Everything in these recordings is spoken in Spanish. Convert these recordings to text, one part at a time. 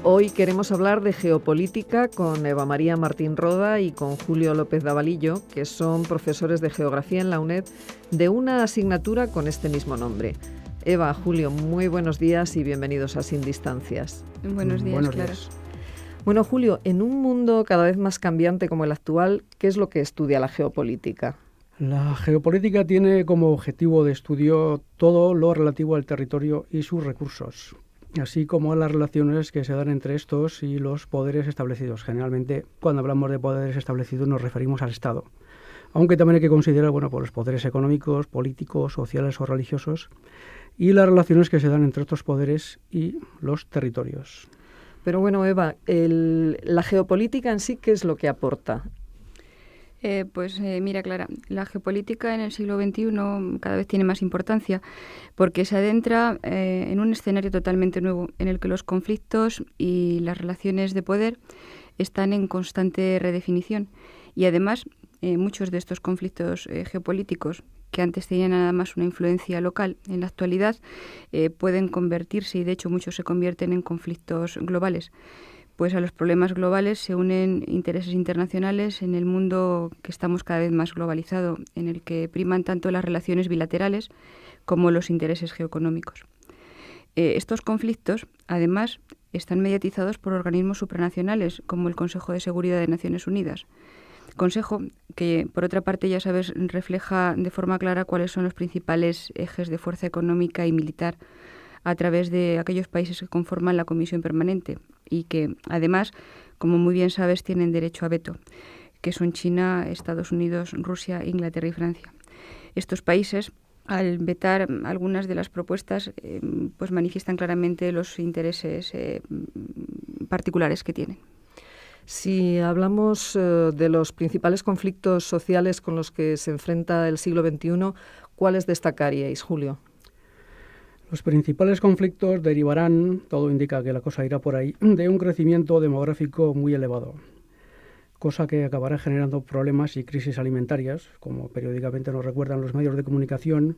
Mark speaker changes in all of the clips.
Speaker 1: Hoy queremos hablar de geopolítica con Eva María Martín Roda y con Julio López Davalillo, que son profesores de geografía en la UNED de una asignatura con este mismo nombre. Eva, Julio, muy buenos días y bienvenidos a Sin Distancias.
Speaker 2: Buenos días, Clara.
Speaker 1: Bueno, Julio, en un mundo cada vez más cambiante como el actual, ¿qué es lo que estudia la geopolítica?
Speaker 3: La geopolítica tiene como objetivo de estudio todo lo relativo al territorio y sus recursos, así como las relaciones que se dan entre estos y los poderes establecidos. Generalmente, cuando hablamos de poderes establecidos, nos referimos al Estado, aunque también hay que considerar los poderes económicos, políticos, sociales o religiosos, y las relaciones que se dan entre estos poderes y los territorios.
Speaker 1: Pero bueno, Eva, la geopolítica en sí, ¿qué es lo que aporta?
Speaker 2: Mira, Clara, la geopolítica en el siglo XXI cada vez tiene más importancia porque se adentra en un escenario totalmente nuevo en el que los conflictos y las relaciones de poder están en constante redefinición. Y además, muchos de estos conflictos geopolíticos que antes tenían nada más una influencia local, en la actualidad pueden convertirse, y de hecho muchos se convierten en conflictos globales. Pues a los problemas globales se unen intereses internacionales en el mundo que estamos cada vez más globalizado, en el que priman tanto las relaciones bilaterales como los intereses geoeconómicos. Estos conflictos, además, están mediatizados por organismos supranacionales, como el Consejo de Seguridad de Naciones Unidas. Consejo que, por otra parte, ya sabes, refleja de forma clara cuáles son los principales ejes de fuerza económica y militar a través de aquellos países que conforman la Comisión Permanente y que, además, como muy bien sabes, tienen derecho a veto, que son China, Estados Unidos, Rusia, Inglaterra y Francia. Estos países, al vetar algunas de las propuestas, pues manifiestan claramente los intereses particulares que tienen.
Speaker 1: Si hablamos de los principales conflictos sociales con los que se enfrenta el siglo XXI, ¿cuáles destacaríais, Julio?
Speaker 3: Los principales conflictos derivarán, todo indica que la cosa irá por ahí, de un crecimiento demográfico muy elevado, cosa que acabará generando problemas y crisis alimentarias, como periódicamente nos recuerdan los medios de comunicación,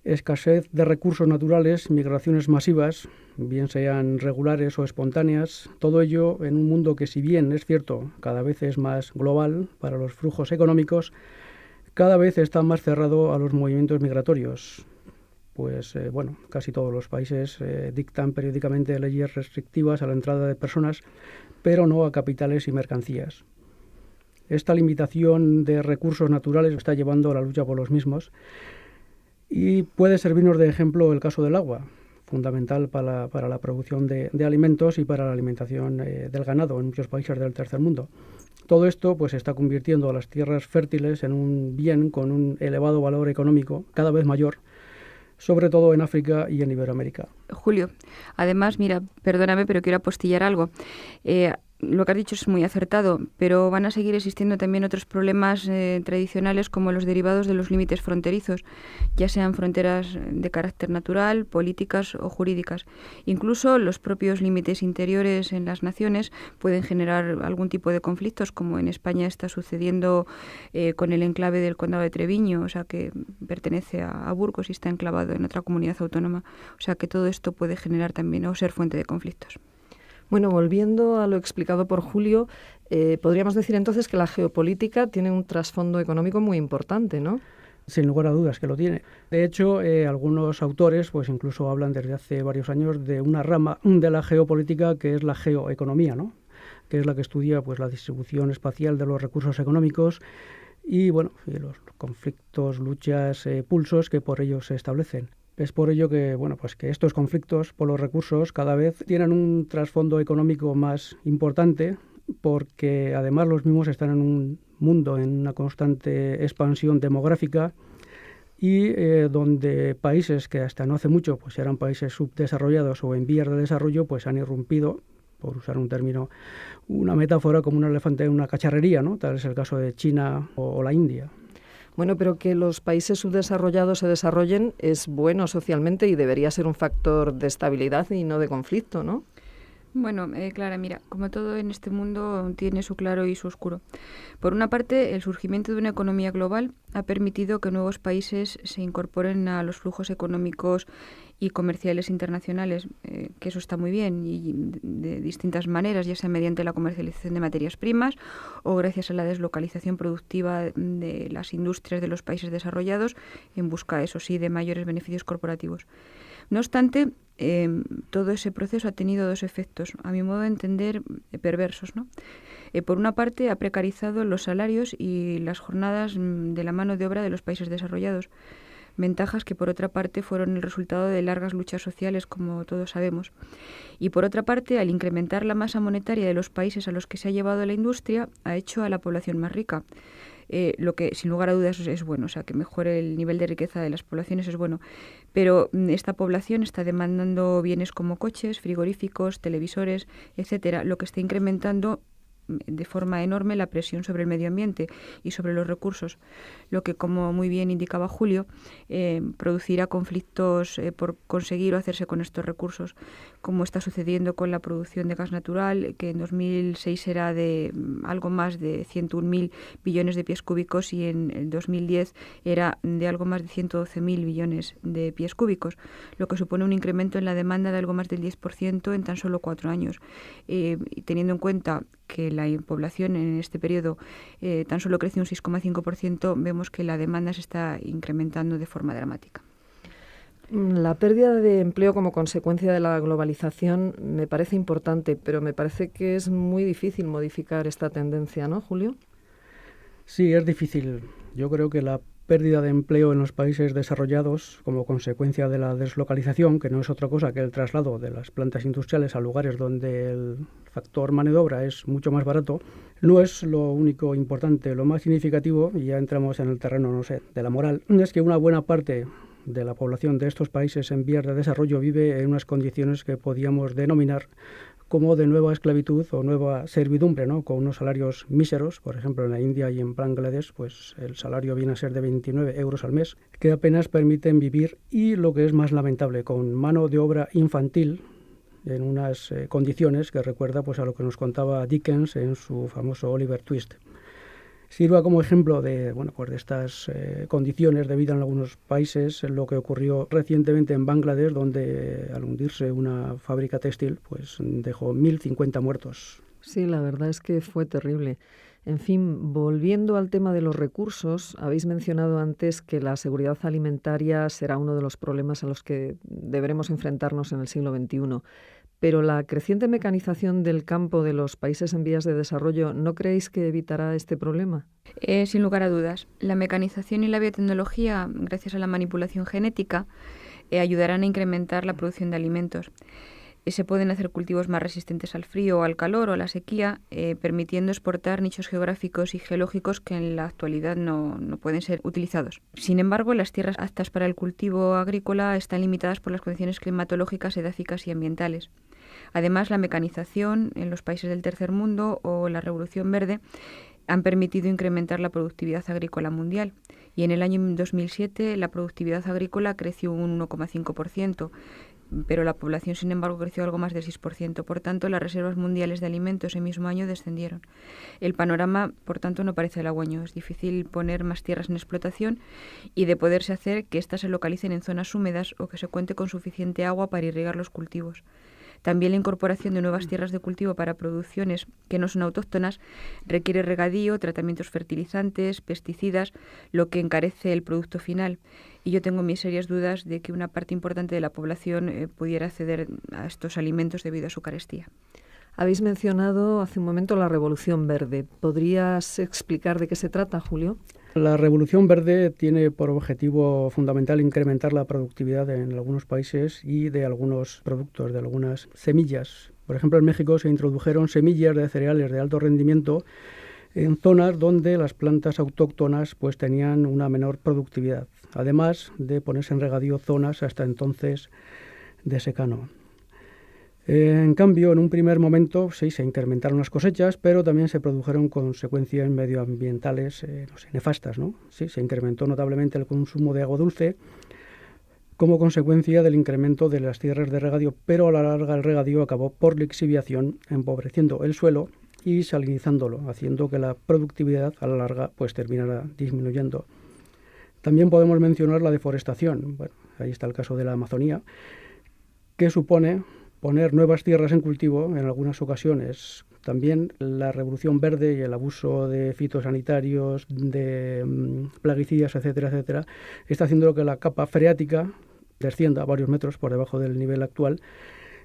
Speaker 3: escasez de recursos naturales, migraciones masivas, bien sean regulares o espontáneas, todo ello en un mundo que, si bien es cierto, cada vez es más global para los flujos económicos, cada vez está más cerrado a los movimientos migratorios. Casi todos los países dictan periódicamente leyes restrictivas a la entrada de personas, pero no a capitales y mercancías. Esta limitación de recursos naturales está llevando a la lucha por los mismos y puede servirnos de ejemplo el caso del agua, fundamental para la producción de alimentos y para la alimentación del ganado en muchos países del tercer mundo. Todo esto está convirtiendo a las tierras fértiles en un bien con un elevado valor económico cada vez mayor, sobre todo en África y en Iberoamérica.
Speaker 2: Julio, además, mira, perdóname, pero quiero apostillar algo. Lo que has dicho es muy acertado, pero van a seguir existiendo también otros problemas tradicionales como los derivados de los límites fronterizos, ya sean fronteras de carácter natural, políticas o jurídicas. Incluso los propios límites interiores en las naciones pueden generar algún tipo de conflictos, como en España está sucediendo con el enclave del Condado de Treviño, o sea, que pertenece a Burgos y está enclavado en otra comunidad autónoma. O sea, que todo esto puede generar también o ser fuente de conflictos.
Speaker 1: Bueno, volviendo a lo explicado por Julio, podríamos decir entonces que la geopolítica tiene un trasfondo económico muy importante, ¿no?
Speaker 3: Sin lugar a dudas que lo tiene. De hecho, algunos autores incluso hablan desde hace varios años de una rama de la geopolítica que es la geoeconomía, ¿no? Que es la que estudia la distribución espacial de los recursos económicos y los conflictos, luchas, pulsos que por ellos se establecen. Es por ello que, que estos conflictos por los recursos cada vez tienen un trasfondo económico más importante, porque además los mismos están en un mundo en una constante expansión demográfica y donde países que hasta no hace mucho eran países subdesarrollados o en vías de desarrollo han irrumpido, por usar un término, una metáfora, como un elefante en una cacharrería, ¿no? Tal es el caso de China o la India.
Speaker 1: Bueno, pero que los países subdesarrollados se desarrollen es bueno socialmente y debería ser un factor de estabilidad y no de conflicto, ¿no?
Speaker 2: Bueno, Clara, mira, como todo en este mundo tiene su claro y su oscuro. Por una parte, el surgimiento de una economía global ha permitido que nuevos países se incorporen a los flujos económicos y comerciales internacionales, que eso está muy bien, y de distintas maneras, ya sea mediante la comercialización de materias primas o gracias a la deslocalización productiva de las industrias de los países desarrollados en busca, eso sí, de mayores beneficios corporativos. No obstante, todo ese proceso ha tenido dos efectos, a mi modo de entender, perversos, ¿no? Por una parte, ha precarizado los salarios y las jornadas de la mano de obra de los países desarrollados, ventajas que por otra parte fueron el resultado de largas luchas sociales, como todos sabemos. Y por otra parte, al incrementar la masa monetaria de los países a los que se ha llevado la industria, ha hecho a la población más rica. Lo que sin lugar a dudas es bueno, o sea, que mejore el nivel de riqueza de las poblaciones es bueno. Pero esta población está demandando bienes como coches, frigoríficos, televisores, etcétera, lo que está incrementando de forma enorme la presión sobre el medio ambiente y sobre los recursos, lo que, como muy bien indicaba Julio, producirá conflictos por conseguir o hacerse con estos recursos, como está sucediendo con la producción de gas natural, que en 2006 era de algo más de 101.000 billones de pies cúbicos y en el 2010 era de algo más de 112.000 billones de pies cúbicos, lo que supone un incremento en la demanda de algo más del 10% en tan solo 4 años. Y teniendo en cuenta que la población en este periodo tan solo crece un 6,5%, vemos que la demanda se está incrementando de forma dramática.
Speaker 1: La pérdida de empleo como consecuencia de la globalización me parece importante, pero me parece que es muy difícil modificar esta tendencia, ¿no, Julio?
Speaker 3: Sí, es difícil. Yo creo que la pérdida de empleo en los países desarrollados como consecuencia de la deslocalización, que no es otra cosa que el traslado de las plantas industriales a lugares donde el factor mano de obra es mucho más barato, no es lo único importante. Lo más significativo, y ya entramos en el terreno, no sé, de la moral, es que una buena parte de la población de estos países en vías de desarrollo vive en unas condiciones que podíamos denominar como de nueva esclavitud o nueva servidumbre, ¿no? Con unos salarios míseros. Por ejemplo, en la India y en Bangladesh, pues el salario viene a ser de 29 euros al mes, que apenas permiten vivir, y lo que es más lamentable, con mano de obra infantil en unas condiciones que recuerda pues a lo que nos contaba Dickens en su famoso Oliver Twist. Sirva como ejemplo de, bueno, pues de estas condiciones de vida en algunos países, lo que ocurrió recientemente en Bangladesh, donde al hundirse una fábrica textil, pues dejó 1.050 muertos.
Speaker 1: Sí, la verdad es que fue terrible. En fin, volviendo al tema de los recursos, habéis mencionado antes que la seguridad alimentaria será uno de los problemas a los que deberemos enfrentarnos en el siglo XXI. Pero la creciente mecanización del campo de los países en vías de desarrollo, ¿no creéis que evitará este problema?
Speaker 2: Sin lugar a dudas. La mecanización y la biotecnología, gracias a la manipulación genética, ayudarán a incrementar la producción de alimentos. Se pueden hacer cultivos más resistentes al frío, al calor o a la sequía, permitiendo exportar nichos geográficos y geológicos que en la actualidad no pueden ser utilizados. Sin embargo, las tierras aptas para el cultivo agrícola están limitadas por las condiciones climatológicas, edáficas y ambientales. Además, la mecanización en los países del tercer mundo o la revolución verde han permitido incrementar la productividad agrícola mundial, y en el año 2007 la productividad agrícola creció un 1,5%, pero la población, sin embargo, creció algo más del 6%. Por tanto, las reservas mundiales de alimentos ese mismo año descendieron. El panorama, por tanto, no parece halagüeño. Es difícil poner más tierras en explotación y, de poderse hacer, que éstas se localicen en zonas húmedas o que se cuente con suficiente agua para irrigar los cultivos. También la incorporación de nuevas tierras de cultivo para producciones que no son autóctonas requiere regadío, tratamientos fertilizantes, pesticidas, lo que encarece el producto final. Y yo tengo mis serias dudas de que una parte importante de la población pudiera acceder a estos alimentos debido a su carestía.
Speaker 1: Habéis mencionado hace un momento la Revolución Verde. ¿Podrías explicar de qué se trata, Julio?
Speaker 3: La Revolución Verde tiene por objetivo fundamental incrementar la productividad en algunos países y de algunos productos, de algunas semillas. Por ejemplo, en México se introdujeron semillas de cereales de alto rendimiento en zonas donde las plantas autóctonas pues tenían una menor productividad, además de ponerse en regadío zonas hasta entonces de secano. En cambio, en un primer momento sí se incrementaron las cosechas, pero también se produjeron consecuencias medioambientales nefastas, ¿no? Sí, se incrementó notablemente el consumo de agua dulce, como consecuencia del incremento de las tierras de regadío, pero a la larga el regadío acabó por lixiviación, empobreciendo el suelo y salinizándolo, haciendo que la productividad a la larga pues terminara disminuyendo. También podemos mencionar la deforestación. Bueno, ahí está el caso de la Amazonía, que supone poner nuevas tierras en cultivo en algunas ocasiones. También la revolución verde y el abuso de fitosanitarios, de plaguicidas, etcétera, etcétera, está haciendo que la capa freática descienda varios metros por debajo del nivel actual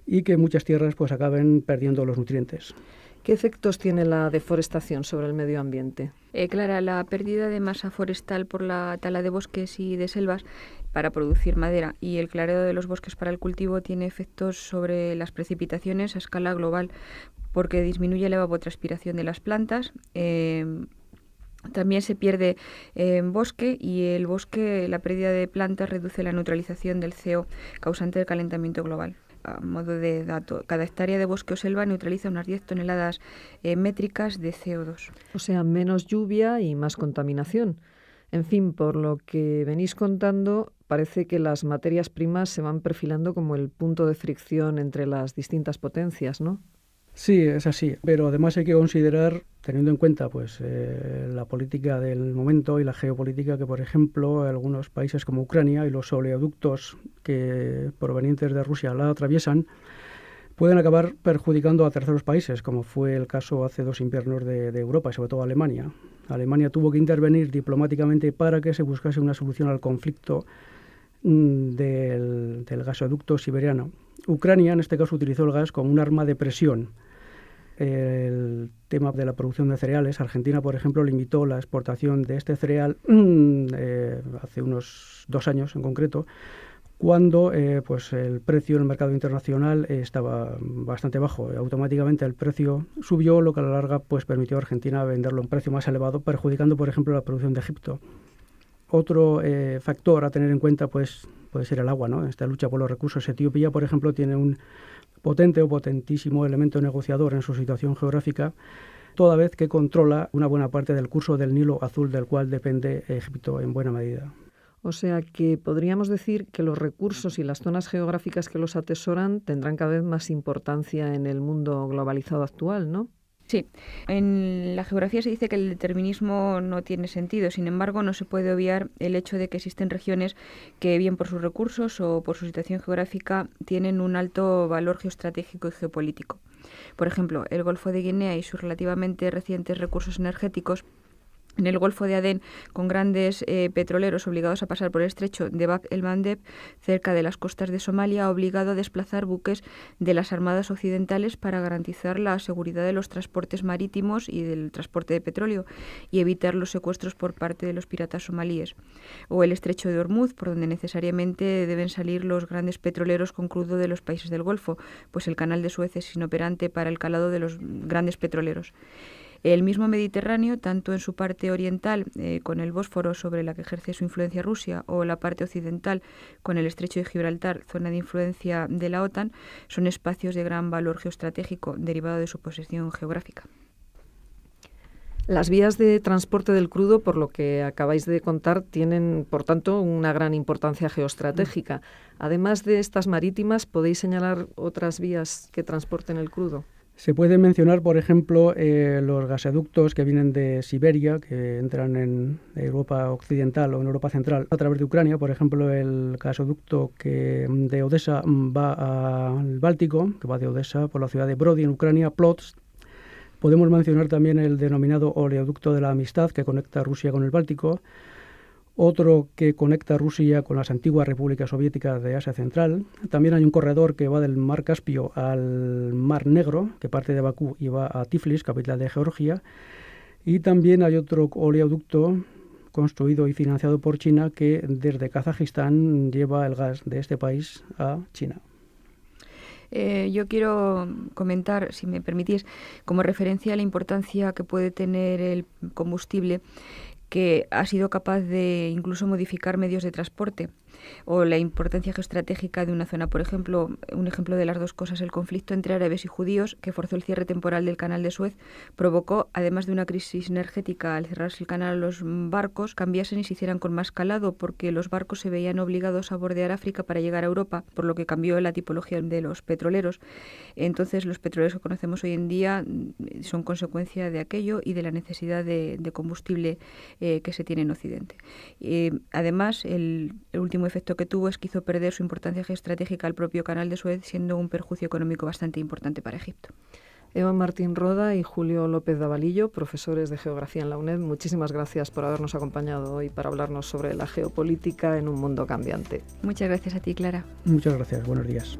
Speaker 3: y que muchas tierras pues acaben perdiendo los nutrientes.
Speaker 1: ¿Qué efectos tiene la deforestación sobre el medio ambiente?
Speaker 2: Clara, la pérdida de masa forestal por la tala de bosques y de selvas para producir madera y el clareo de los bosques para el cultivo tiene efectos sobre las precipitaciones a escala global, porque disminuye la evapotranspiración de las plantas. También se pierde bosque y el bosque, la pérdida de plantas reduce la neutralización del CO causante del calentamiento global. A modo de dato, cada hectárea de bosque o selva neutraliza unas 10 toneladas métricas de CO2.
Speaker 1: O sea, menos lluvia y más contaminación. En fin, por lo que venís contando, parece que las materias primas se van perfilando como el punto de fricción entre las distintas potencias, ¿no?
Speaker 3: Sí, es así, pero además hay que considerar, teniendo en cuenta pues la política del momento y la geopolítica, que por ejemplo algunos países como Ucrania y los oleoductos que provenientes de Rusia la atraviesan pueden acabar perjudicando a terceros países, como fue el caso hace 2 inviernos de Europa y sobre todo Alemania. Alemania tuvo que intervenir diplomáticamente para que se buscase una solución al conflicto del gasoducto siberiano. Ucrania en este caso utilizó el gas como un arma de presión. El tema de la producción de cereales, Argentina, por ejemplo, limitó la exportación de este cereal hace unos 2 años en concreto, cuando pues el precio en el mercado internacional estaba bastante bajo. Automáticamente el precio subió, lo que a la larga pues permitió a Argentina venderlo a un precio más elevado, perjudicando, por ejemplo, la producción de Egipto. Otro factor a tener en cuenta pues puede ser el agua, ¿no? Esta lucha por los recursos. Etiopía, por ejemplo, tiene un potente o potentísimo elemento negociador en su situación geográfica, toda vez que controla una buena parte del curso del Nilo Azul, del cual depende Egipto en buena medida.
Speaker 1: O sea que podríamos decir que los recursos y las zonas geográficas que los atesoran tendrán cada vez más importancia en el mundo globalizado actual, ¿no?
Speaker 2: Sí, en la geografía se dice que el determinismo no tiene sentido, sin embargo no se puede obviar el hecho de que existen regiones que bien por sus recursos o por su situación geográfica tienen un alto valor geoestratégico y geopolítico. Por ejemplo, el Golfo de Guinea y sus relativamente recientes recursos energéticos. En el Golfo de Adén, con grandes petroleros obligados a pasar por el estrecho de Bab el-Mandeb, cerca de las costas de Somalia, ha obligado a desplazar buques de las armadas occidentales para garantizar la seguridad de los transportes marítimos y del transporte de petróleo y evitar los secuestros por parte de los piratas somalíes. O el estrecho de Hormuz, por donde necesariamente deben salir los grandes petroleros con crudo de los países del Golfo, pues el canal de Suez es inoperante para el calado de los grandes petroleros. El mismo Mediterráneo, tanto en su parte oriental, con el Bósforo sobre la que ejerce su influencia Rusia, o la parte occidental, con el estrecho de Gibraltar, zona de influencia de la OTAN, son espacios de gran valor geoestratégico derivado de su posición geográfica.
Speaker 1: Las vías de transporte del crudo, por lo que acabáis de contar, tienen, por tanto, una gran importancia geoestratégica. Además de estas marítimas, ¿podéis señalar otras vías que transporten el crudo?
Speaker 3: Se puede mencionar, por ejemplo, los gasoductos que vienen de Siberia, que entran en Europa Occidental o en Europa Central a través de Ucrania. Por ejemplo, el gasoducto que de Odessa va al Báltico, que va de Odessa por la ciudad de Brody, en Ucrania, Plots. Podemos mencionar también el denominado oleoducto de la Amistad, que conecta Rusia con el Báltico. Otro que conecta Rusia con las antiguas repúblicas soviéticas de Asia Central. También hay un corredor que va del Mar Caspio al Mar Negro, que parte de Bakú y va a Tiflis, capital de Georgia. Y también hay otro oleoducto construido y financiado por China que desde Kazajistán lleva el gas de este país a China.
Speaker 2: Yo quiero comentar, si me permitís, como referencia a la importancia que puede tener el combustible, que ha sido capaz de incluso modificar medios de transporte. o la importancia geoestratégica de una zona. Por ejemplo, un ejemplo de las dos cosas, el conflicto entre árabes y judíos, que forzó el cierre temporal del canal de Suez, provocó, además de una crisis energética al cerrarse el canal, los barcos cambiasen y se hicieran con más calado, porque los barcos se veían obligados a bordear África para llegar a Europa, por lo que cambió la tipología de los petroleros. Entonces, los petroleros que conocemos hoy en día son consecuencia de aquello y de la necesidad de combustible que se tiene en Occidente. Además, el último efecto que tuvo es que hizo perder su importancia geoestratégica al propio canal de Suez, siendo un perjuicio económico bastante importante para Egipto.
Speaker 1: Eva Martín Roda y Julio López Davalillo, profesores de Geografía en la UNED, muchísimas gracias por habernos acompañado hoy para hablarnos sobre la geopolítica en un mundo cambiante.
Speaker 2: Muchas gracias a ti, Clara.
Speaker 3: Muchas gracias. Buenos días.